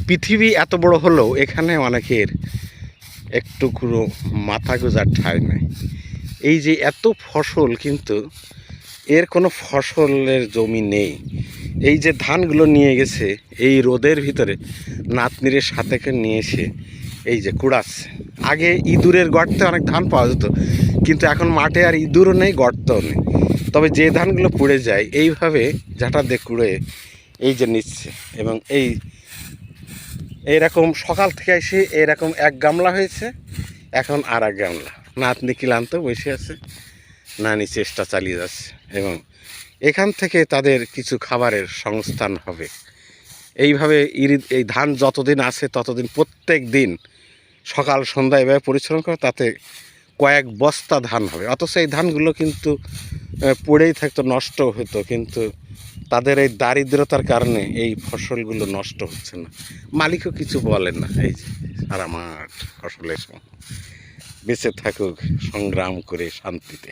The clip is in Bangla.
পৃথিবী এত বড় হলেও এখানে অনেকের একটুকুরো মাথা গোঁজার ঠাঁই নাই। এই যে এত ফসল, কিন্তু এর কোনো ফসলের জমি নেই। এই যে ধানগুলো নিয়ে গেছে এই রোদের ভিতরে নাতনির সাথে করে নিয়ে এসে এই যে কুড়াচ্ছে। আগে ইঁদুরের গর্তে অনেক ধান পাওয়া যেত, কিন্তু এখন মাঠে আর ইঁদুরও নেই, গর্তও নেই। তবে যে ধানগুলো পুড়ে যায় এইভাবে ঝাঁটা দিয়ে কুড়ে এই যে নিচ্ছে। এবং এইরকম সকাল থেকে এসে এরকম এক গামলা হয়েছে, এখন আর এক গামলা। নাতনি ক্লান্ত বসে আছে, নানি চেষ্টা চালিয়ে যাচ্ছে। এবং এখান থেকে তাদের কিছু খাবারের সংস্থান হবে। এইভাবে এই ধান যতদিন আছে ততদিন প্রত্যেক দিন সকাল সন্ধ্যা এভাবে পরিশ্রম করে, তাতে কয়েক বস্তা ধান হবে। অথচ এই ধানগুলো কিন্তু পড়েই থাকতো, নষ্ট হতো, কিন্তু তাদের এই দারিদ্রতার কারণে এই ফসলগুলো নষ্ট হচ্ছে না। মালিকও কিছু বলেন না। এই যে সারা মাঠ ফসলের বেঁচে থাকুক সংগ্রাম করে শান্তিতে।